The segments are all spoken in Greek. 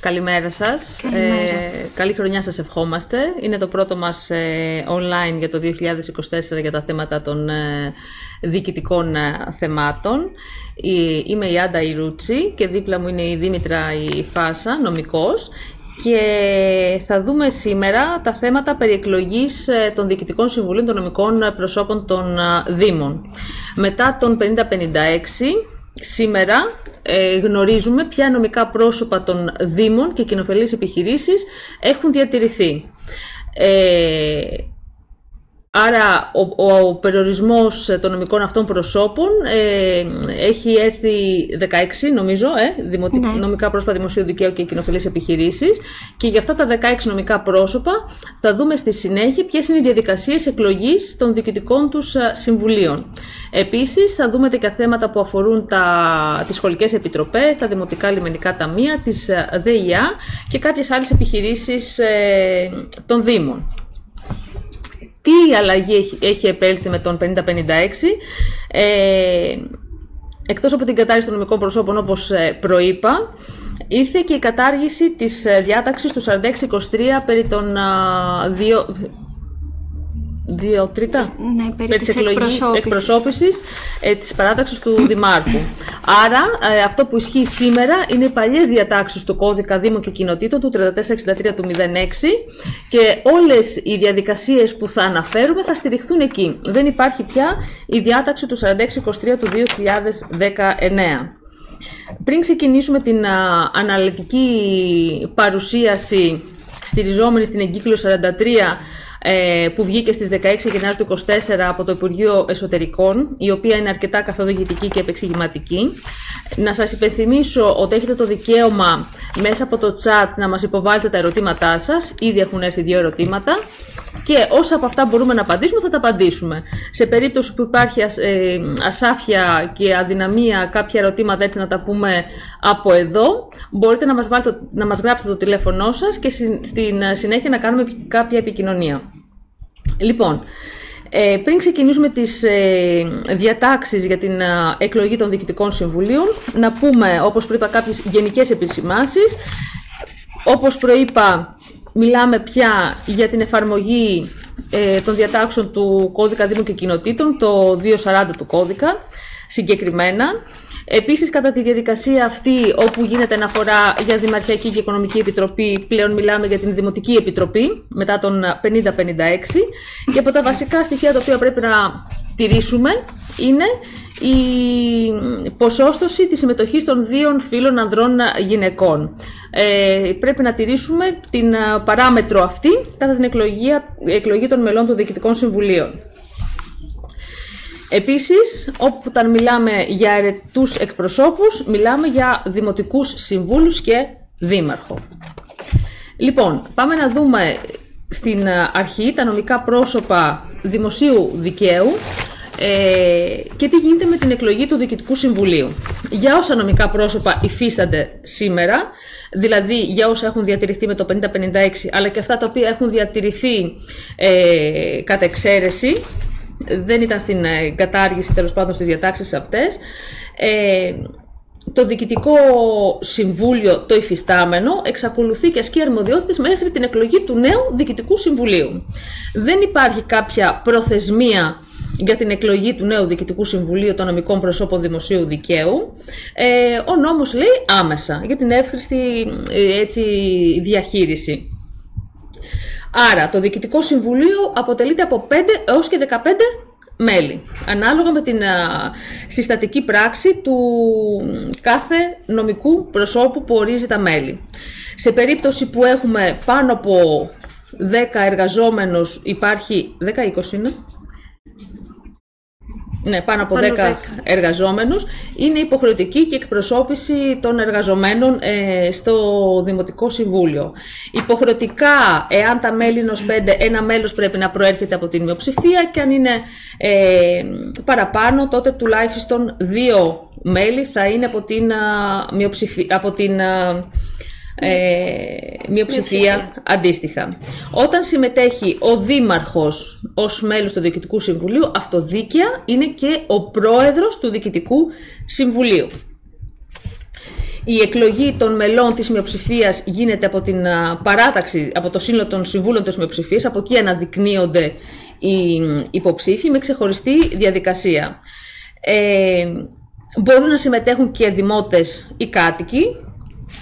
Καλημέρα σας. Καλή χρονιά σας ευχόμαστε. Είναι το πρώτο μας online για το 2024 για τα θέματα των διοικητικών θεμάτων. Είμαι η Άντα Ιρούτσι και δίπλα μου είναι η Δήμητρα η Φάσα, νομικός. Και θα δούμε σήμερα τα θέματα περί εκλογής των Διοικητικών Συμβουλίων των νομικών προσώπων των Δήμων. Μετά τον 50-56, σήμερα γνωρίζουμε ποια νομικά πρόσωπα των Δήμων και κοινοφελείς επιχειρήσεις έχουν διατηρηθεί. Άρα ο περιορισμός των νομικών αυτών προσώπων έχει έρθει 16 νομίζω, νομικά πρόσωπα δημοσίου δικαίου και κοινοφελείς επιχειρήσεις, και για αυτά τα 16 νομικά πρόσωπα θα δούμε στη συνέχεια ποιες είναι οι διαδικασίες εκλογής των διοικητικών τους συμβουλίων. Επίσης θα δούμε και θέματα που αφορούν τις σχολικές επιτροπές, τα δημοτικά λιμενικά ταμεία, τις ΔΕΙΑ και κάποιες άλλες επιχειρήσεις των Δήμων. Τι αλλαγή έχει επέλθει με τον 50-56, εκτός από την κατάργηση των νομικών προσώπων όπως προείπα, ήρθε και η κατάργηση της διάταξης του 46-23 περί των 2 τρίτα περί της εκπροσώπησης της παράταξης του Δημάρχου. Άρα αυτό που ισχύει σήμερα είναι οι παλιές διατάξεις του Κώδικα Δήμων και Κοινοτήτων του 3463 του 06 και όλες οι διαδικασίες που θα αναφέρουμε θα στηριχθούν εκεί. Δεν υπάρχει πια η διάταξη του 4623 του 2019. Πριν ξεκινήσουμε την αναλυτική παρουσίαση στηριζόμενη στην εγκύκλιο 43 που βγήκε στις 16 Γενάρη του 2024 από το Υπουργείο Εσωτερικών, η οποία είναι αρκετά καθοδηγητική και επεξηγηματική, να σας υπενθυμίσω ότι έχετε το δικαίωμα μέσα από το chat να μας υποβάλλετε τα ερωτήματά σας. Ήδη έχουν έρθει 2 ερωτήματα και όσα από αυτά μπορούμε να απαντήσουμε θα τα απαντήσουμε. Σε περίπτωση που υπάρχει ασάφεια και αδυναμία κάποια ερωτήματα, έτσι να τα πούμε από εδώ, μπορείτε να μας γράψετε το τηλέφωνό σας και στην συνέχεια να κάνουμε κάποια επικοινωνία. Λοιπόν, πριν ξεκινήσουμε τις διατάξεις για την εκλογή των διοικητικών συμβουλίων, να πούμε, όπως προείπα, κάποιες γενικές επισημάνσεις. Όπως προείπα, μιλάμε πια για την εφαρμογή των διατάξεων του Κώδικα Δήμων και Κοινοτήτων, το 240 του κώδικα συγκεκριμένα. Επίσης, κατά τη διαδικασία αυτή, όπου γίνεται αναφορά για Δημαρχιακή και Οικονομική Επιτροπή, πλέον μιλάμε για την Δημοτική Επιτροπή, μετά τον 50-56, και από τα βασικά στοιχεία τα οποία πρέπει να τηρήσουμε είναι η ποσόστοση της συμμετοχής των 2 φύλων ανδρών γυναικών. Πρέπει να τηρήσουμε την παράμετρο αυτή κατά την εκλογή των μελών των Διοικητικών Συμβουλίων. Επίσης, όταν μιλάμε για αιρετούς εκπροσώπους, μιλάμε για δημοτικούς συμβούλους και δήμαρχο. Λοιπόν, πάμε να δούμε στην αρχή τα νομικά πρόσωπα δημοσίου δικαίου και τι γίνεται με την εκλογή του Διοικητικού Συμβουλίου. Για όσα νομικά πρόσωπα υφίστανται σήμερα, δηλαδή για όσα έχουν διατηρηθεί με το 50-56, αλλά και αυτά τα οποία έχουν διατηρηθεί κατά εξαίρεση, δεν ήταν στην κατάργηση, τέλος πάντων στις διατάξεις αυτές, το Διοικητικό Συμβούλιο, το υφιστάμενο, εξακολουθεί και ασκεί αρμοδιότητες μέχρι την εκλογή του νέου Διοικητικού Συμβουλίου. Δεν υπάρχει κάποια προθεσμία για την εκλογή του νέου Διοικητικού Συμβουλίου των νομικών προσώπων δημοσίου δικαίου. Ο νόμος λέει άμεσα, για την εύχρηστη διαχείριση. Άρα, το Διοικητικό Συμβουλίο αποτελείται από 5 έως και 15 μέλη, ανάλογα με την συστατική πράξη του κάθε νομικού προσώπου που ορίζει τα μέλη. Σε περίπτωση που έχουμε πάνω από 10 εργαζόμενους, υπάρχει 10-20 είναι? Ναι, πάνω από 10 εργαζόμενους, είναι υποχρεωτική και εκπροσώπηση των εργαζομένων στο Δημοτικό Συμβούλιο. Υποχρεωτικά, εάν τα μέλη είναι ως 5, ένα μέλος πρέπει να προέρχεται από την μειοψηφία, και αν είναι παραπάνω, τότε τουλάχιστον 2 μέλη θα είναι από την μειοψηφία αντίστοιχα. Όταν συμμετέχει ο δήμαρχος ως μέλος του Διοικητικού Συμβουλίου, αυτοδίκαια είναι και ο πρόεδρος του Διοικητικού Συμβουλίου. Η εκλογή των μελών της μειοψηφίας γίνεται από την παράταξη, από το σύνολο των συμβούλων της μειοψηφίας, από εκεί αναδεικνύονται οι υποψήφοι με ξεχωριστή διαδικασία. Μπορούν να συμμετέχουν και δημότες ή κάτοικοι,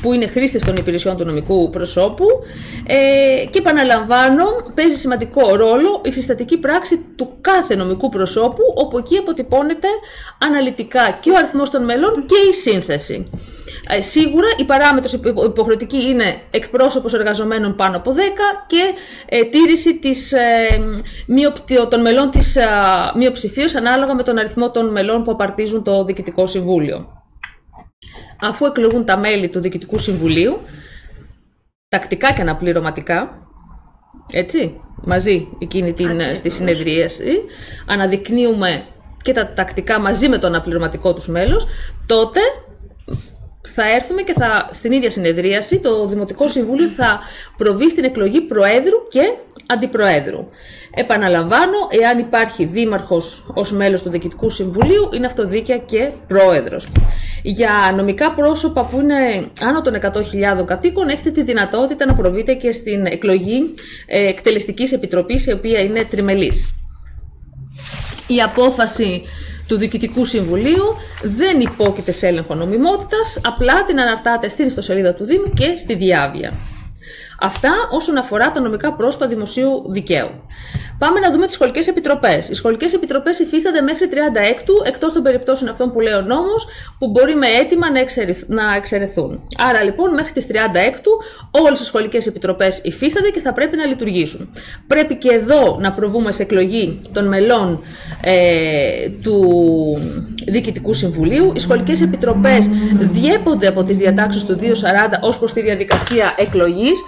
που είναι χρήστες των υπηρεσιών του νομικού προσώπου, και επαναλαμβάνω, παίζει σημαντικό ρόλο η συστατική πράξη του κάθε νομικού προσώπου, όπου εκεί αποτυπώνεται αναλυτικά και ο αριθμός των μελών και η σύνθεση. Σίγουρα η παράμετρος υποχρεωτική είναι εκπρόσωπος εργαζομένων πάνω από 10 και τήρηση των μελών της μειοψηφίας ανάλογα με τον αριθμό των μελών που απαρτίζουν το Διοικητικό Συμβούλιο. Αφού εκλογούν τα μέλη του Διοικητικού Συμβουλίου, τακτικά και αναπληρωματικά, έτσι, μαζί εκείνη στη συνεδρίαση, αναδεικνύουμε και τα τακτικά μαζί με το αναπληρωματικό τους μέλος, τότε θα έρθουμε και στην ίδια συνεδρίαση το Δημοτικό Συμβούλιο θα προβεί στην εκλογή Προέδρου και Αντιπροέδρου. Επαναλαμβάνω, εάν υπάρχει δήμαρχος ως μέλος του Διοικητικού Συμβουλίου, είναι αυτοδίκαια και πρόεδρος. Για νομικά πρόσωπα που είναι άνω των 100.000 κατοίκων, έχετε τη δυνατότητα να προβείτε και στην εκλογή εκτελεστικής επιτροπής, η οποία είναι τριμελής. Η απόφαση του Διοικητικού Συμβουλίου δεν υπόκειται σε έλεγχο νομιμότητας, απλά την αναρτάτε στην ιστοσελίδα του Δήμου και στη διάβια. Αυτά όσον αφορά τα νομικά πρόσωπα δημοσίου δικαίου. Πάμε να δούμε τις σχολικές επιτροπές. Οι σχολικές επιτροπές υφίστανται μέχρι 36ου, εκτός των περιπτώσεων αυτών που λέει ο νόμος, που μπορεί με αίτημα να εξαιρεθούν. Άρα λοιπόν μέχρι τις 36ου όλες οι σχολικές επιτροπές υφίστανται και θα πρέπει να λειτουργήσουν. Πρέπει και εδώ να προβούμε σε εκλογή των μελών του Διοικητικού Συμβουλίου. Οι σχολικές επιτροπές διέπονται από τις διατάξεις του 240 ως προς τη διαδικασία εκλογής,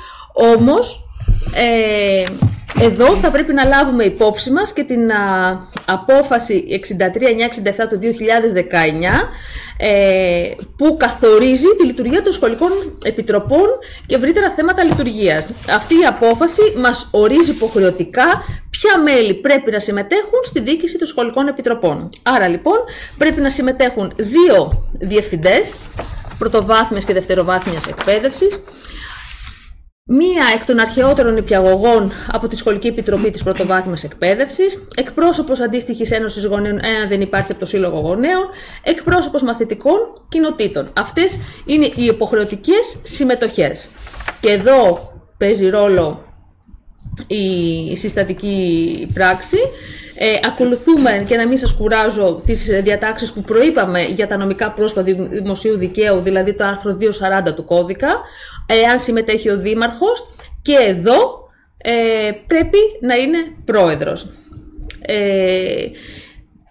όμως εδώ θα πρέπει να λάβουμε υπόψη μας και την απόφαση 63-967 του 2019 που καθορίζει τη λειτουργία των σχολικών επιτροπών και ευρύτερα θέματα λειτουργίας. Αυτή η απόφαση μας ορίζει υποχρεωτικά ποια μέλη πρέπει να συμμετέχουν στη διοίκηση των σχολικών επιτροπών. Άρα λοιπόν πρέπει να συμμετέχουν 2 διευθυντές πρωτοβάθμιας και δευτεροβάθμιας εκπαίδευσης, μία εκ των αρχαιότερων νηπιαγωγών από τη Σχολική Επιτροπή της Πρωτοβάθμιας Εκπαίδευσης, εκπρόσωπος αντίστοιχης Ένωσης Γονέων, εάν δεν υπάρχει από το Σύλλογο Γονέων, εκπρόσωπος μαθητικών κοινοτήτων. Αυτές είναι οι υποχρεωτικές συμμετοχές. Και εδώ παίζει ρόλο η συστατική πράξη. Ακολουθούμε, και να μην σας κουράζω, τις διατάξεις που προείπαμε για τα νομικά πρόσωπα δημοσίου δικαίου, δηλαδή το άρθρο 240 του κώδικα, εάν συμμετέχει ο δήμαρχος, και εδώ πρέπει να είναι πρόεδρος.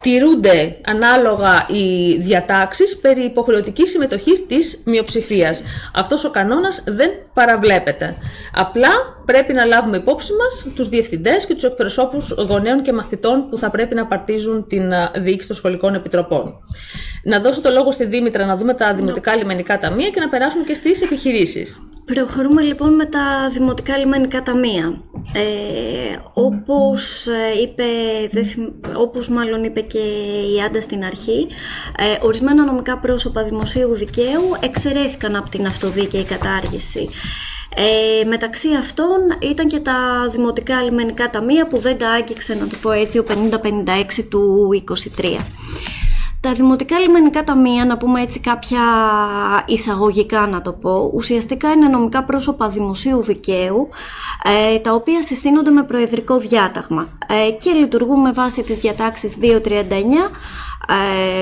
Τηρούνται ανάλογα οι διατάξεις περί υποχρεωτικής συμμετοχής της μειοψηφίας. Αυτός ο κανόνας δεν παραβλέπεται. Απλά πρέπει να λάβουμε υπόψη μας τους διευθυντές και τους εκπροσώπους γονέων και μαθητών που θα πρέπει να απαρτίζουν την διοίκηση των σχολικών επιτροπών. Να δώσω το λόγο στη Δήμητρα να δούμε τα δημοτικά λιμενικά ταμεία και να περάσουμε και στις επιχειρήσεις. Προχωρούμε λοιπόν με τα δημοτικά λιμενικά ταμεία. Όπως μάλλον είπε και η Άντα στην αρχή, ορισμένα νομικά πρόσωπα δημοσίου δικαίου εξαιρέθηκαν από την αυτοδίκαιη κατάργηση. Μεταξύ αυτών ήταν και τα δημοτικά λιμενικά ταμεία που δεν τα άγγιξε, να το πω έτσι, ο 5056 του 23. Τα δημοτικά λιμενικά ταμεία, να πούμε έτσι κάποια εισαγωγικά να το πω, ουσιαστικά είναι νομικά πρόσωπα δημοσίου δικαίου, τα οποία συστήνονται με προεδρικό διάταγμα και λειτουργούν με βάση τις διατάξεις 239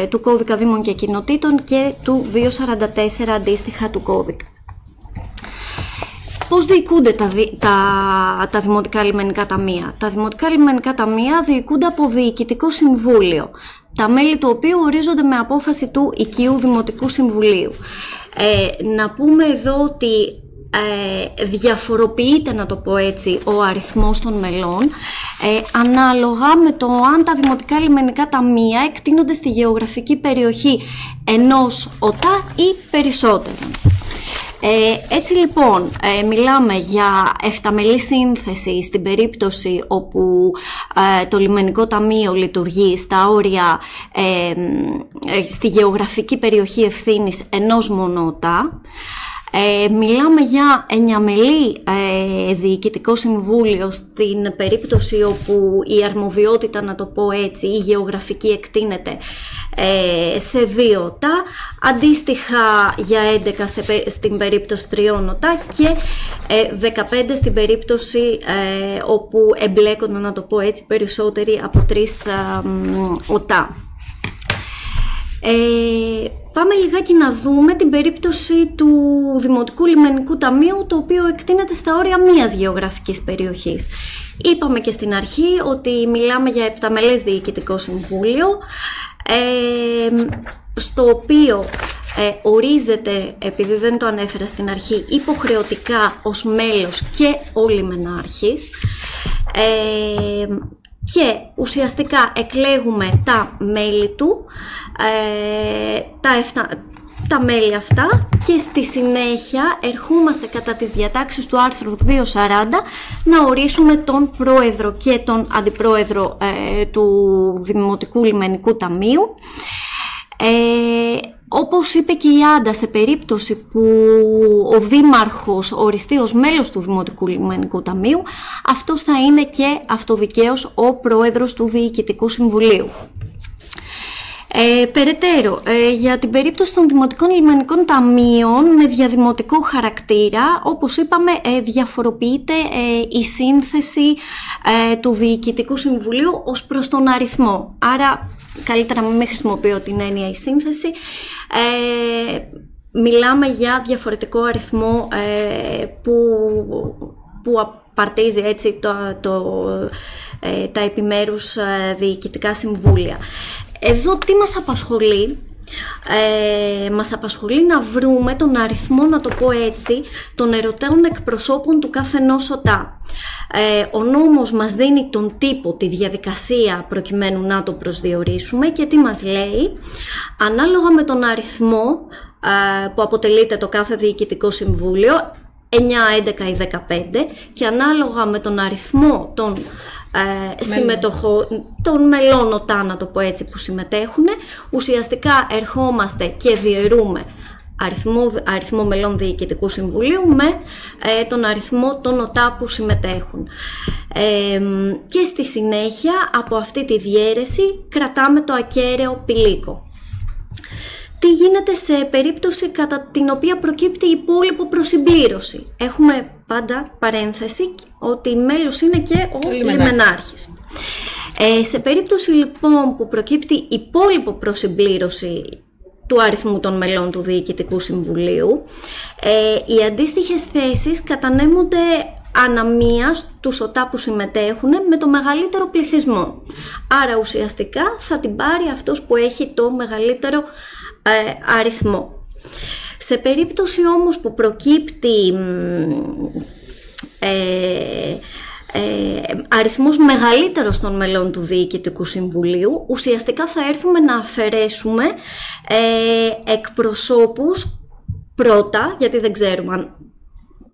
του Κώδικα Δήμων και Κοινοτήτων και του 244 αντίστοιχα του κώδικα. Πώς διοικούνται τα δημοτικά λιμενικά ταμεία? Τα δημοτικά λιμενικά ταμεία διοικούνται από διοικητικό συμβούλιο, τα μέλη του οποίου ορίζονται με απόφαση του οικείου Δημοτικού Συμβουλίου. Να πούμε εδώ ότι διαφοροποιείται, να το πω έτσι, ο αριθμός των μελών ανάλογα με το αν τα δημοτικά λιμενικά ταμεία εκτείνονται στη γεωγραφική περιοχή ενός ΟΤΑ ή περισσότερων. Έτσι λοιπόν, μιλάμε για 7μελή σύνθεση στην περίπτωση όπου το λιμενικό ταμείο λειτουργεί στα όρια, στη γεωγραφική περιοχή ευθύνης ενός μόνο ΟΤΑ. Μιλάμε για 9μελή διοικητικό συμβούλιο στην περίπτωση όπου η αρμοδιότητα, να το πω έτσι, η γεωγραφική εκτείνεται σε 2 ΟΤΑ, αντίστοιχα για 11 στην περίπτωση 3 ΟΤΑ και 15 στην περίπτωση όπου εμπλέκονται, να το πω έτσι, περισσότεροι από 3 ΟΤΑ. Πάμε λιγάκι να δούμε την περίπτωση του Δημοτικού Λιμενικού Ταμείου, το οποίο εκτείνεται στα όρια μίας γεωγραφικής περιοχής. Είπαμε και στην αρχή ότι μιλάμε για 7μελές διοικητικό συμβούλιο, στο οποίο ορίζεται, επειδή δεν το ανέφερα στην αρχή, υποχρεωτικά ως μέλος και ο λιμενάρχης, και ουσιαστικά εκλέγουμε τα μέλη του, τα μέλη αυτά, και στη συνέχεια ερχόμαστε κατά τις διατάξεις του άρθρου 240 να ορίσουμε τον πρόεδρο και τον αντιπρόεδρο του Δημοτικού Λιμενικού Ταμείου. Όπως είπε και η Άντα, σε περίπτωση που ο δήμαρχος οριστεί ως μέλος του Δημοτικού Λιμενικού Ταμείου, αυτός θα είναι και αυτοδικαίως ο πρόεδρος του Διοικητικού Συμβουλίου. Περαιτέρω, για την περίπτωση των Δημοτικών Λιμενικών Ταμείων με διαδημοτικό χαρακτήρα, όπως είπαμε, διαφοροποιείται η σύνθεση του Διοικητικού Συμβουλίου ως προς τον αριθμό. Άρα, καλύτερα να μην χρησιμοποιώ την έννοια η σύνθεση. Μιλάμε για διαφορετικό αριθμό που απαρτίζει έτσι τα επιμέρους διοικητικά συμβούλια. Εδώ τι μας απασχολεί? Μας απασχολεί να βρούμε τον αριθμό, να το πω έτσι, των ερωταίων εκπροσώπων του κάθε ενός ΟΤΑ. Ο νόμος μας δίνει τον τύπο, τη διαδικασία προκειμένου να το προσδιορίσουμε, και τι μας λέει? Ανάλογα με τον αριθμό που αποτελείται το κάθε διοικητικό συμβούλιο, 9, 11 ή 15, και ανάλογα με τον αριθμό των μελών ΟΤΑ, να το πω έτσι, που συμμετέχουν, ουσιαστικά ερχόμαστε και διαιρούμε αριθμό μελών Διοικητικού Συμβουλίου με τον αριθμό των ΟΤΑ που συμμετέχουν. Και στη συνέχεια από αυτή τη διαίρεση κρατάμε το ακέραιο πηλίκο. Τι γίνεται σε περίπτωση κατά την οποία προκύπτει υπόλοιπο προσυμπλήρωση? Έχουμε πάντα παρένθεση ότι μέλος είναι και ο λιμενάρχης. Σε περίπτωση λοιπόν που προκύπτει υπόλοιπο προσυμπλήρωση του αριθμού των μελών του Διοικητικού Συμβουλίου, οι αντίστοιχες θέσεις κατανέμονται αναμία στους ΟΤΑ που συμμετέχουν με το μεγαλύτερο πληθυσμό. Άρα ουσιαστικά θα την πάρει αυτός που έχει το μεγαλύτερο αριθμό. Σε περίπτωση όμως που προκύπτει αριθμός μεγαλύτερος των μελών του Διοικητικού Συμβουλίου, ουσιαστικά θα έρθουμε να αφαιρέσουμε εκπροσώπους πρώτα, γιατί δεν ξέρουμε αν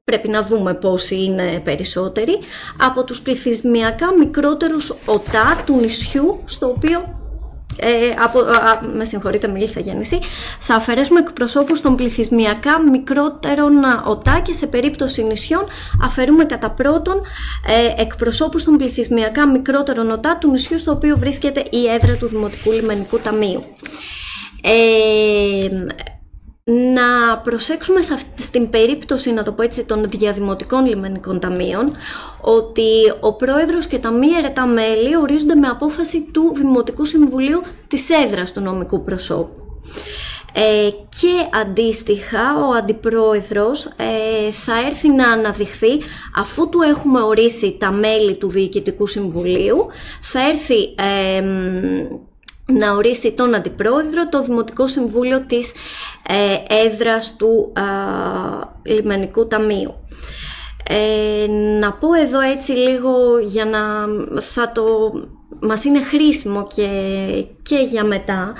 πρέπει να δούμε πόσοι είναι περισσότεροι, από τους πληθυσμιακά μικρότερους ΟΤΑ του νησιού στο οποίο με συγχωρείτε, μίλησα για νησί. Θα αφαιρέσουμε εκπροσώπους των πληθυσμιακά μικρότερων ΟΤΑ και σε περίπτωση νησιών αφαιρούμε κατά πρώτον εκπροσώπους των πληθυσμιακά μικρότερων ΟΤΑ του νησιού στο οποίο βρίσκεται η έδρα του Δημοτικού Λιμενικού Ταμείου. Να προσέξουμε στην περίπτωση, να το πω έτσι, των διαδημοτικών λιμενικών ταμείων, ότι ο πρόεδρος και τα μη αιρετά μέλη ορίζονται με απόφαση του Δημοτικού Συμβουλίου της έδρας του νομικού προσώπου. Και αντίστοιχα ο αντιπρόεδρος θα έρθει να αναδειχθεί αφού του έχουμε ορίσει τα μέλη του Διοικητικού Συμβουλίου, θα έρθει να ορίσει τον αντιπρόεδρο το Δημοτικό Συμβούλιο της έδρας του Λιμενικού Ταμείου. Να πω εδώ έτσι λίγο για να μας είναι χρήσιμο και για μετά.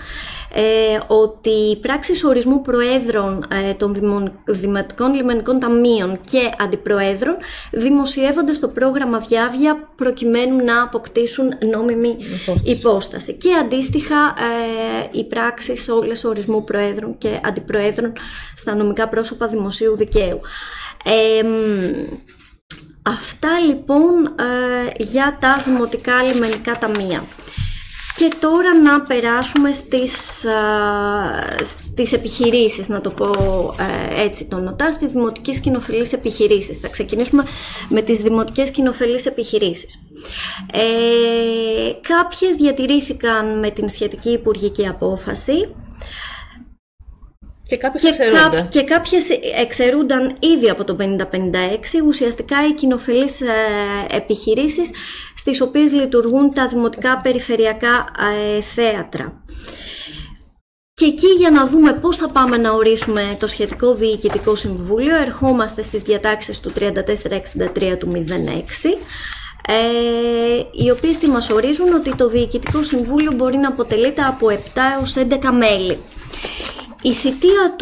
ότι οι πράξεις ορισμού προέδρων των Δημοτικών Λιμενικών Ταμείων και αντιπροέδρων δημοσιεύονται στο πρόγραμμα Διάβια προκειμένου να αποκτήσουν νόμιμη υπόσταση. Και αντίστοιχα οι πράξεις όλες ορισμού προέδρων και αντιπροέδρων στα νομικά πρόσωπα δημοσίου δικαίου. Αυτά λοιπόν για τα Δημοτικά Λιμενικά Ταμεία. Και τώρα να περάσουμε στις επιχειρήσεις, να το πω έτσι τονωτά, στις δημοτικές κοινοφελείς επιχειρήσεις. Θα ξεκινήσουμε με τις δημοτικές κοινοφελείς επιχειρήσεις. Κάποιες διατηρήθηκαν με την σχετική υπουργική απόφαση. Και κάποιες εξαιρούνταν ήδη από το 50-56, ουσιαστικά οι κοινοφελείς επιχειρήσεις στις οποίες λειτουργούν τα δημοτικά περιφερειακά θέατρα. Και εκεί για να δούμε πώς θα πάμε να ορίσουμε το σχετικό διοικητικό συμβούλιο, ερχόμαστε στις διατάξεις του 3463 του 06, οι οποίες τι μας ορίζουν ότι το διοικητικό συμβούλιο μπορεί να αποτελείται από 7 έως 11 μέλη. Η θητεία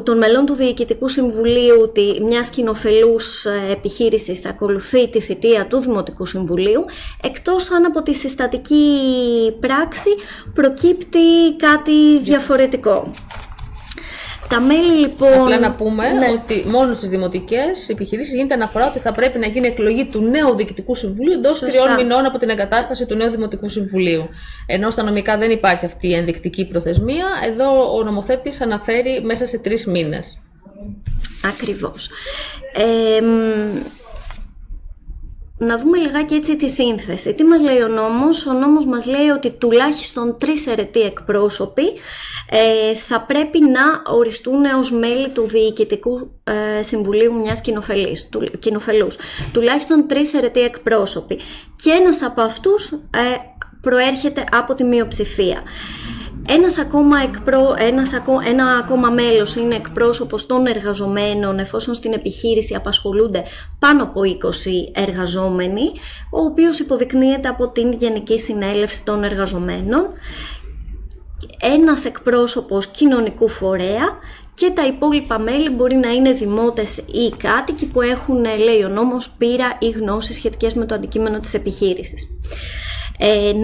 των μελών του Διοικητικού Συμβουλίου μιας κοινοφελούς επιχείρησης ακολουθεί τη θητεία του Δημοτικού Συμβουλίου, εκτός αν από τη συστατική πράξη προκύπτει κάτι διαφορετικό. Τα μέλη λοιπόν... Απλά να πούμε ότι μόνο στις δημοτικές επιχειρήσεις γίνεται αναφορά ότι θα πρέπει να γίνει εκλογή του νέου Διοικητικού Συμβουλίου εντός 3 μηνών από την εγκατάσταση του νέου Δημοτικού Συμβουλίου. Ενώ στα νομικά δεν υπάρχει αυτή η ενδεικτική προθεσμία, εδώ ο νομοθέτης αναφέρει μέσα σε 3 μήνες. Ακριβώς. Να δούμε λιγάκι έτσι τη σύνθεση. Τι μας λέει ο νόμος? Ο νόμος μας λέει ότι τουλάχιστον 3 αιρετοί εκπρόσωποι θα πρέπει να οριστούν ως μέλη του Διοικητικού Συμβουλίου μιας κοινοφελούς. Τουλάχιστον 3 αιρετοί εκπρόσωποι. Και ένας από αυτούς προέρχεται από τη μειοψηφία. Ένα ακόμα μέλος είναι εκπρόσωπος των εργαζομένων, εφόσον στην επιχείρηση απασχολούνται πάνω από 20 εργαζόμενοι, ο οποίος υποδεικνύεται από την Γενική Συνέλευση των Εργαζομένων, ένας εκπρόσωπος κοινωνικού φορέα και τα υπόλοιπα μέλη μπορεί να είναι δημότες ή κάτοικοι που έχουν, λέει ο νόμος, πείρα ή γνώσεις σχετικές με το αντικείμενο της επιχείρησης.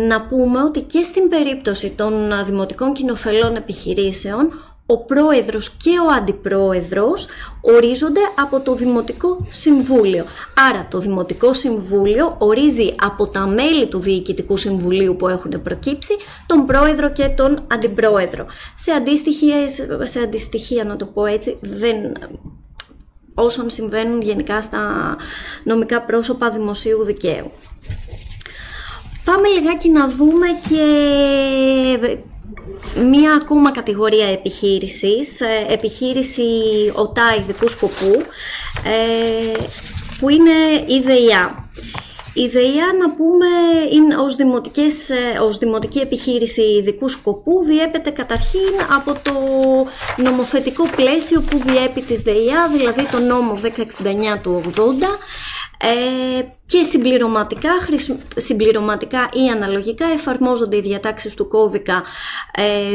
Να πούμε ότι και στην περίπτωση των δημοτικών κοινοφελών επιχειρήσεων, ο πρόεδρος και ο αντιπρόεδρος ορίζονται από το Δημοτικό Συμβούλιο. Άρα το Δημοτικό Συμβούλιο ορίζει από τα μέλη του Διοικητικού Συμβουλίου που έχουν προκύψει τον πρόεδρο και τον αντιπρόεδρο. Σε αντιστοιχεία, να το πω έτσι, όσων συμβαίνουν γενικά στα νομικά πρόσωπα δημοσίου δικαίου. Πάμε λιγάκι να δούμε και μία ακόμα κατηγορία επιχείρηση ΟΤΑ ειδικού σκοπού, που είναι η ΔΕΙΑ. Η ΔΕΙΑ, να πούμε, είναι ως δημοτική επιχείρηση ειδικού σκοπού, διέπεται καταρχήν από το νομοθετικό πλαίσιο που διέπει της ΔΕΙΑ, δηλαδή το νόμο 1069 του 80, και συμπληρωματικά ή αναλογικά εφαρμόζονται οι διατάξεις του κώδικα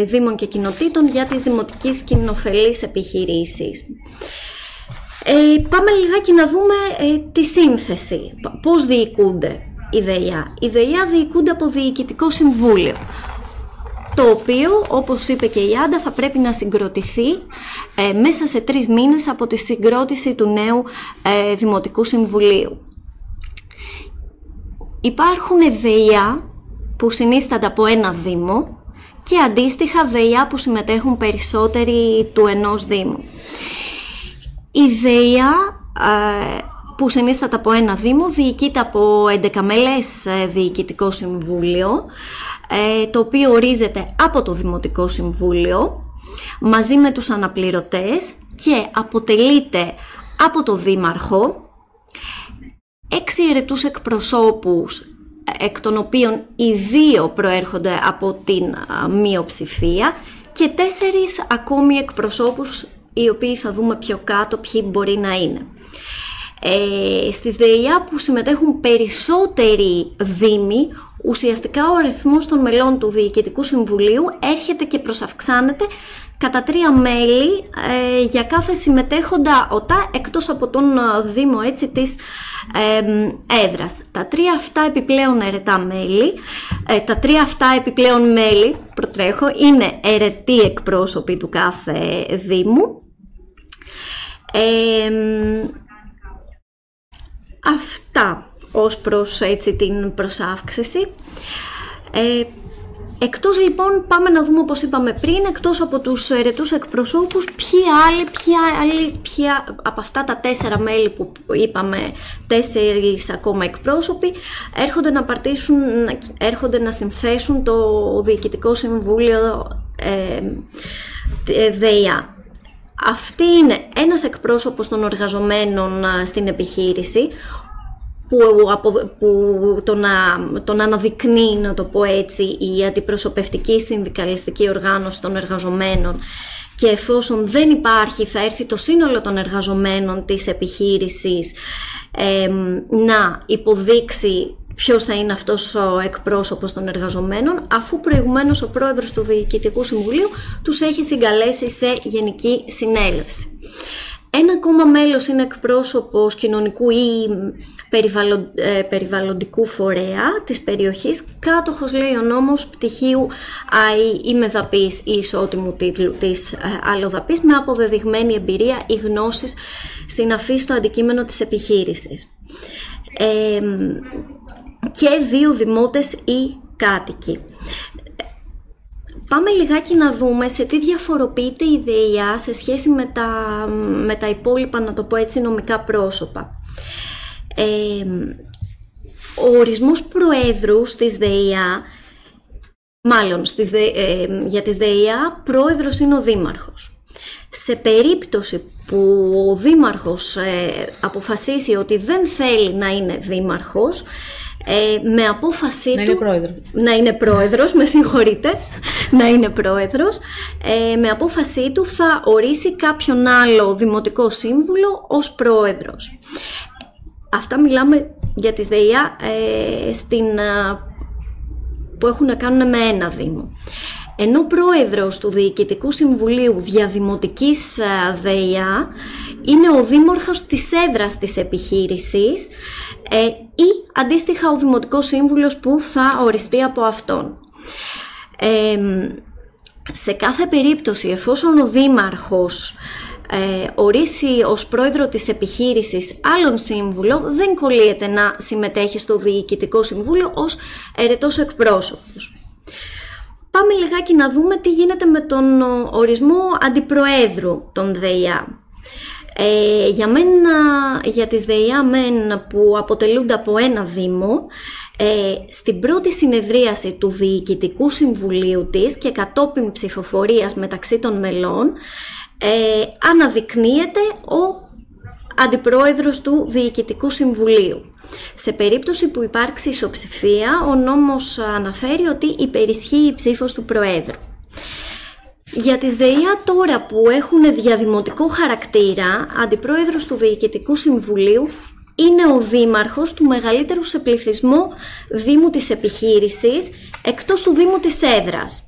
Δήμων και Κοινοτήτων για τις δημοτικές κοινοφελείς επιχειρήσεις. Πάμε λιγάκι να δούμε τη σύνθεση, πώς διοικούνται οι ΔΕΙΑ. Οι ΔΕΙΑ διοικούνται από Διοικητικό Συμβούλιο, το οποίο, όπως είπε και η Άντα, θα πρέπει να συγκροτηθεί μέσα σε 3 μήνες από τη συγκρότηση του νέου Δημοτικού Συμβουλίου. Υπάρχουν ΔΕΙΑ που συνίστανται από ένα Δήμο και αντίστοιχα ΔΕΙΑ που συμμετέχουν περισσότεροι του ενός Δήμου. Η ΔΕΙΑ που συνίσταται από ένα Δήμο διοικείται από 11 μέλες Διοικητικό Συμβούλιο, το οποίο ορίζεται από το Δημοτικό Συμβούλιο μαζί με τους αναπληρωτές και αποτελείται από το Δήμαρχο, 6 αιρετούς εκπροσώπους, εκ των οποίων οι 2 προέρχονται από την μειοψηφία, και 4 ακόμη εκπροσώπους, οι οποίοι θα δούμε πιο κάτω ποιοι μπορεί να είναι. Στις ΔΕΙΑ που συμμετέχουν περισσότεροι δήμοι, ουσιαστικά ο αριθμός των μελών του Διοικητικού Συμβουλίου έρχεται και προσαυξάνεται κατά 3 μέλη για κάθε συμμετέχοντα ΟΤΑ, εκτός από τον Δήμο της έδρας. Τα 3 αυτά επιπλέον αιρετά μέλη, τα 3 αυτά επιπλέον μέλη, είναι αιρετοί εκπρόσωποι του κάθε Δήμου. Αυτά ως προς την προσάυξηση. Εκτός λοιπόν, πάμε να δούμε, όπως είπαμε πριν, εκτός από τους αιρετούς εκπροσώπους, ποια από αυτά τα 4 μέλη που είπαμε, 4 ακόμα εκπρόσωποι, έρχονται να συνθέσουν το Διοικητικό Συμβούλιο ΔΕΙΑ. Αυτή είναι ένας εκπρόσωπος των εργαζομένων στην επιχείρηση, που τον αναδεικνύει, να το πω έτσι, η αντιπροσωπευτική συνδικαλιστική οργάνωση των εργαζομένων, και εφόσον δεν υπάρχει, θα έρθει το σύνολο των εργαζομένων της επιχείρησης να υποδείξει ποιος θα είναι αυτός ο εκπρόσωπος των εργαζομένων, αφού προηγουμένως ο πρόεδρος του Διοικητικού Συμβουλίου τους έχει συγκαλέσει σε γενική συνέλευση. Ένα ακόμα μέλος είναι εκπρόσωπος κοινωνικού ή περιβαλλοντικού φορέα της περιοχής, κάτοχος, λέει ο νόμος, πτυχίου ΑΗ ή μεδαπής ή ισότιμου τίτλου της αλλοδαπής, με αποδεδειγμένη εμπειρία ή γνώσεις συναφή στο αντικείμενο της επιχείρησης. Και 2 δημότες ή κάτοικοι. Πάμε λιγάκι να δούμε σε τι διαφοροποιείται η ΔΕΙΑ σε σχέση με τα υπόλοιπα, να το πω έτσι, νομικά πρόσωπα. Ο ορισμός προέδρου στις ΔΕΙΑ, για τις ΔΕΙΑ, πρόεδρος είναι ο δήμαρχος. Σε περίπτωση που ο δήμαρχος αποφασίσει ότι δεν θέλει να είναι δήμαρχος, με απόφασή να είναι πρόεδρος, με συγχωρείτε, να είναι πρόεδρος, με απόφασή του θα ορίσει κάποιον άλλο δημοτικό σύμβουλο ως πρόεδρος. Αυτά μιλάμε για τις ΔΕΙΑ που έχουν να κάνουν με ένα δήμο. Ενώ πρόεδρος του Διοικητικού Συμβουλίου διαδημοτικής ΔΕΙΑ είναι ο δήμαρχος της έδρας της επιχείρησης ή αντίστοιχα ο δημοτικός σύμβουλος που θα οριστεί από αυτόν. Σε κάθε περίπτωση, εφόσον ο δήμαρχος ορίσει ως πρόεδρο της επιχείρησης άλλον σύμβουλο, δεν κολλείεται να συμμετέχει στο Διοικητικό Συμβούλιο ως αιρετός εκπρόσωπος. Πάμε λιγάκι να δούμε τι γίνεται με τον ορισμό αντιπροέδρου των ΔΕΙΑ. Για τις ΔΕΙΑ που αποτελούνται από ένα δήμο, στην πρώτη συνεδρίαση του Διοικητικού Συμβουλίου της και κατόπιν ψηφοφορίας μεταξύ των μελών, αναδεικνύεται ο αντιπρόεδρος του Διοικητικού Συμβουλίου. Σε περίπτωση που υπάρξει ισοψηφία, ο νόμος αναφέρει ότι υπερισχύει η ψήφος του Προέδρου. Για τις ΔΕΙΑ τώρα που έχουν διαδημοτικό χαρακτήρα, αντιπρόεδρος του Διοικητικού Συμβουλίου είναι ο δήμαρχος του μεγαλύτερου σε πληθυσμό δήμου της επιχείρησης, εκτός του δήμου της έδρας,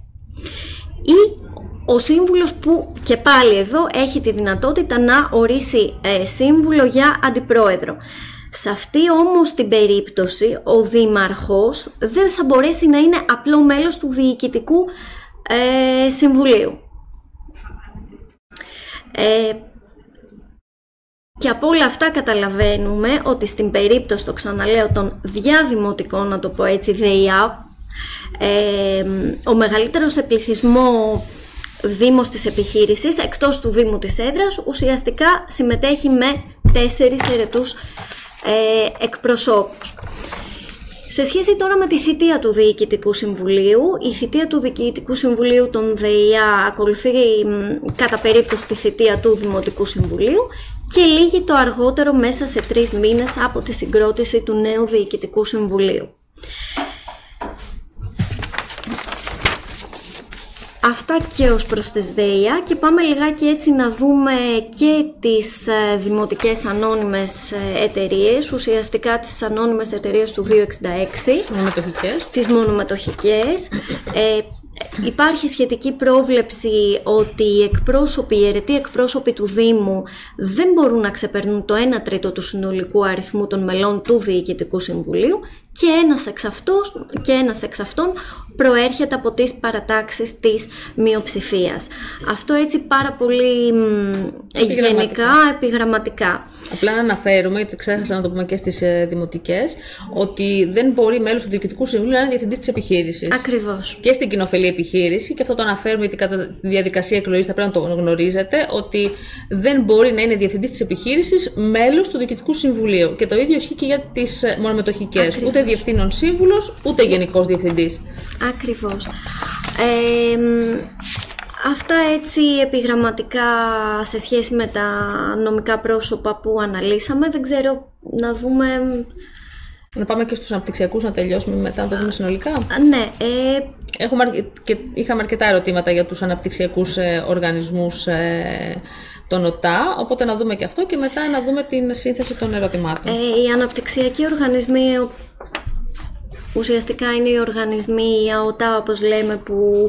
ή ο σύμβουλος που και πάλι εδώ έχει τη δυνατότητα να ορίσει σύμβουλο για αντιπρόεδρο. Σε αυτή όμως την περίπτωση ο δήμαρχος δεν θα μπορέσει να είναι απλό μέλος του Διοικητικού Συμβουλίου. Και από όλα αυτά καταλαβαίνουμε ότι στην περίπτωση, το ξαναλέω, των διαδημοτικών, να το πω έτσι, ΔΕΙΑ, ο μεγαλύτερος σε πληθυσμό δήμος της επιχείρησης, εκτός του δήμου της έδρας, ουσιαστικά συμμετέχει με 4 αιρετούς εκπροσώπους. Σε σχέση τώρα με τη θητεία του Διοικητικού Συμβουλίου, η θητεία του Διοικητικού Συμβουλίου των ΔΕΙΑ ακολουθεί κατά περίπτωση τη θητεία του Δημοτικού Συμβουλίου και λύγει το αργότερο μέσα σε 3 μήνες από τη συγκρότηση του νέου Διοικητικού Συμβουλίου. Αυτά και ως προς τις ΔΕΙΑ, και πάμε λιγάκι έτσι να δούμε και τις δημοτικές ανώνυμες εταιρείες, ουσιαστικά τις ανώνυμες εταιρείες του 266, τις μονομετοχικές. Υπάρχει σχετική πρόβλεψη ότι οι αιρετοί εκπρόσωποι του Δήμου δεν μπορούν να ξεπερνούν το 1/3 του συνολικού αριθμού των μελών του Διοικητικού Συμβουλίου, και ένας εξ αυτών προέρχεται από τις παρατάξεις της μειοψηφίας. Αυτό έτσι πάρα πολύ γενικά, επιγραμματικά. Απλά να αναφέρουμε, γιατί ξέχασα να το πούμε και στις δημοτικές, ότι δεν μπορεί μέλος του Διοικητικού Συμβουλίου να είναι διευθυντής της επιχείρησης. Ακριβώς. Και στην κοινοφελή επιχείρηση, και αυτό το αναφέρουμε γιατί κατά τη διαδικασία εκλογής θα πρέπει να το γνωρίζετε, ότι δεν μπορεί να είναι διευθυντής της επιχείρησης μέλος του Διοικητικού Συμβουλίου. Και το ίδιο ισχύει και για τις μονομετοχικές. Ακριβώς. Ούτε διευθύνων σύμβουλος, ούτε γενικός διευθυντής. Ακριβώς. Αυτά έτσι επιγραμματικά σε σχέση με τα νομικά πρόσωπα που αναλύσαμε. Δεν ξέρω, να δούμε... Να πάμε και στους αναπτυξιακούς, να τελειώσουμε μετά, να το δούμε συνολικά. Ναι. Είχαμε αρκετά ερωτήματα για τους αναπτυξιακούς οργανισμούς των ΟΤΑ, οπότε να δούμε και αυτό και μετά να δούμε την σύνθεση των ερωτημάτων. Οι αναπτυξιακοί οργανισμοί ουσιαστικά είναι οι οργανισμοί, οι ΑΟΤΑ όπως λέμε, που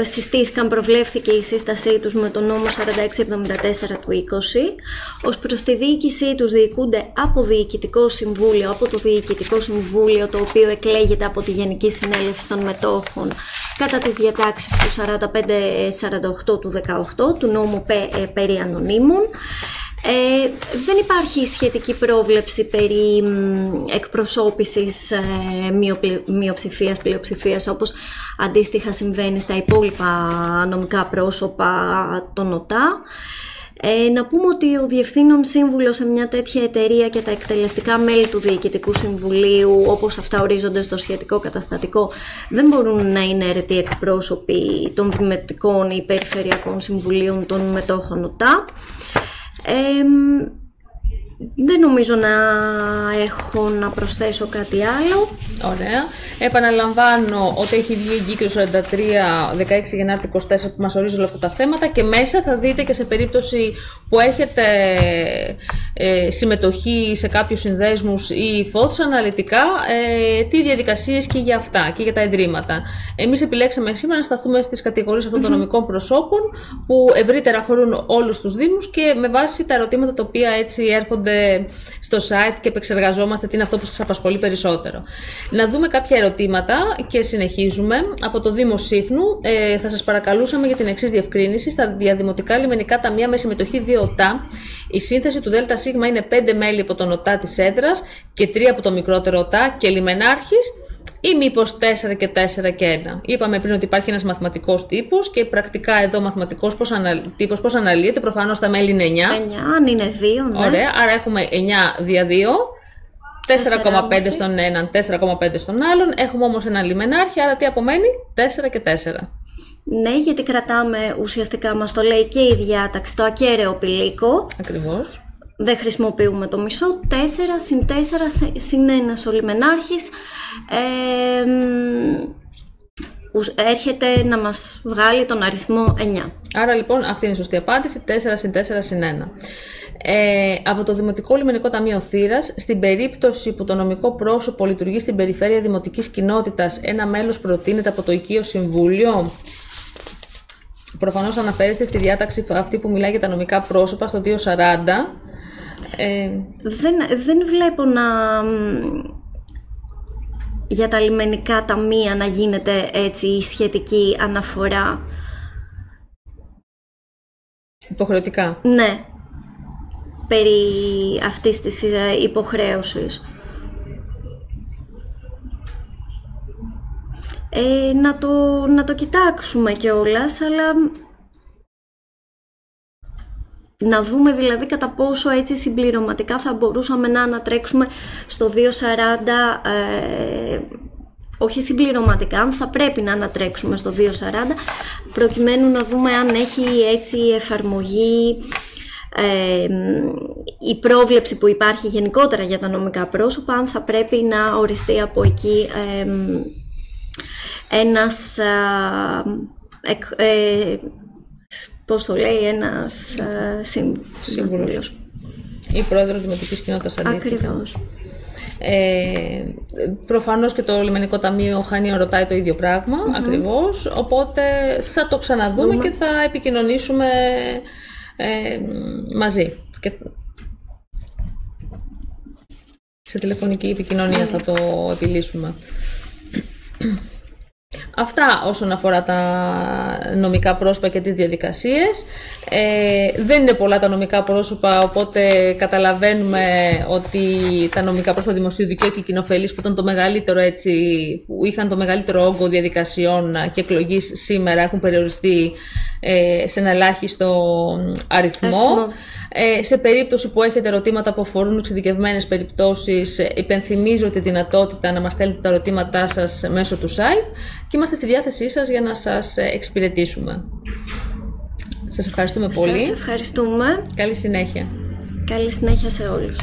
συστήθηκαν, προβλέφθηκε η σύστασή τους με τον νόμο 4674 του 20. Ως προς τη διοίκησή τους διοικούνται από Διοικητικό Συμβούλιο, από το Διοικητικό Συμβούλιο, το οποίο εκλέγεται από τη Γενική Συνέλευση των Μετόχων κατά τις διατάξεις του 4548 του 18 του νόμου περί ανωνύμων. Δεν υπάρχει σχετική πρόβλεψη περί εκπροσώπησης μειοψηφίας, πλειοψηφίας, όπως αντίστοιχα συμβαίνει στα υπόλοιπα νομικά πρόσωπα των ΟΤΑ. Να πούμε ότι ο Διευθύνων Σύμβουλος σε μια τέτοια εταιρεία και τα εκτελεστικά μέλη του Διοικητικού Συμβουλίου, όπως αυτά ορίζονται στο σχετικό καταστατικό, δεν μπορούν να είναι αιρετοί εκπρόσωποι των δημοτικών ή περιφερειακών συμβουλίων των μετόχων ΟΤΑ. Δεν νομίζω να έχω να προσθέσω κάτι άλλο. Ωραία. Επαναλαμβάνω ότι έχει βγει η εγκύκλος 43, 16 Γενάρη 24 που μας ορίζει όλα αυτά τα θέματα, και μέσα θα δείτε και σε περίπτωση που έχετε συμμετοχή σε κάποιους συνδέσμους ή φώτους αναλυτικά, τι διαδικασίες και για αυτά και για τα ιδρύματα. Εμείς επιλέξαμε σήμερα να σταθούμε στις κατηγορίες αυτών των νομικών προσώπων που ευρύτερα αφορούν όλους τους δήμους και με βάση τα ερωτήματα τα οποία έτσι έρχονται στο site και επεξεργαζόμαστε τι είναι αυτό που σας απασχολεί περισσότερο. Να δούμε κάποια ερωτήματα και συνεχίζουμε. Από το Δήμο Σύφνου θα σας παρακαλούσαμε για την εξής διευκρίνηση. Στα διαδημοτικά λιμενικά ταμεία με συμμετοχή 2 ΟΤΑ, η σύνθεση του ΔΣ είναι 5 μέλη από τον ΟΤΑ της έδρας και 3 από το μικρότερο ΟΤΑ και λιμενάρχης, ή μήπως 4 και 4 και 1. Είπαμε πριν ότι υπάρχει ένας μαθηματικός τύπος και πρακτικά εδώ μαθηματικός τύπος πώς αναλύεται. Προφανώς τα μέλη είναι 9. 9, αν είναι 2, ναι. Ωραία, άρα έχουμε 9 δια 2, 4,5 στον έναν, 4,5 στον άλλον. Έχουμε όμως έναν λιμενάρχη, άρα τι απομένει? 4 και 4. Ναι, γιατί κρατάμε, ουσιαστικά μας το λέει και η διάταξη, το ακέραιο πηλίκο. Ακριβώς. Δεν χρησιμοποιούμε το μισό. 4 συν 4 συν 1 ο λιμενάρχης έρχεται να μας βγάλει τον αριθμό 9. Άρα λοιπόν αυτή είναι η σωστή απάντηση, 4 συν 4 συν 1. Από το Δημοτικό Λιμενικό Ταμείο Θήρας, στην περίπτωση που το νομικό πρόσωπο λειτουργεί στην περιφέρεια δημοτικής κοινότητας, ένα μέλος προτείνεται από το Οικείο Συμβούλιο. Προφανώς αναφέρεστε στη διάταξη αυτή που μιλάει για τα νομικά πρόσωπα στο 240. Δεν βλέπω για τα λιμενικά ταμεία να γίνεται έτσι η σχετική αναφορά. Υποχρεωτικά. Ναι, περί αυτής της υποχρέωσης. Να το κοιτάξουμε κιόλας, αλλά να δούμε δηλαδή κατά πόσο έτσι συμπληρωματικά θα μπορούσαμε να ανατρέξουμε στο 240, όχι συμπληρωματικά, αν θα πρέπει να ανατρέξουμε στο 240, προκειμένου να δούμε αν έχει έτσι εφαρμογή η πρόβλεψη που υπάρχει γενικότερα για τα νομικά πρόσωπα, αν θα πρέπει να οριστεί από εκεί ένας πώς το λέει, ένας σύμβουλος. Ή πρόεδρος Δημοτικής Κοινότητας αντίστοιχα. Ακριβώς. Προφανώς και το Λιμενικό Ταμείο Χανίων ρωτάει το ίδιο πράγμα, ακριβώς, οπότε θα το ξαναδούμε και θα επικοινωνήσουμε μαζί. Και σε τηλεφωνική επικοινωνία θα το επιλύσουμε. Αυτά όσον αφορά τα νομικά πρόσωπα και τις διαδικασίες. Δεν είναι πολλά τα νομικά πρόσωπα, οπότε καταλαβαίνουμε ότι τα νομικά πρόσωπα δημοσίου δικαίου και κοινοφελής, που ήταν το μεγαλύτερο, που είχαν το μεγαλύτερο όγκο διαδικασιών και εκλογής, σήμερα έχουν περιοριστεί σε ένα ελάχιστο αριθμό. Σε περίπτωση που έχετε ερωτήματα που αφορούν εξειδικευμένες περιπτώσεις, υπενθυμίζω τη δυνατότητα να μας στέλνετε τα ερωτήματά σας μέσω του site και είμαστε στη διάθεσή σας για να σας εξυπηρετήσουμε. Σας ευχαριστούμε πολύ. Σας ευχαριστούμε. Καλή συνέχεια. Καλή συνέχεια σε όλους.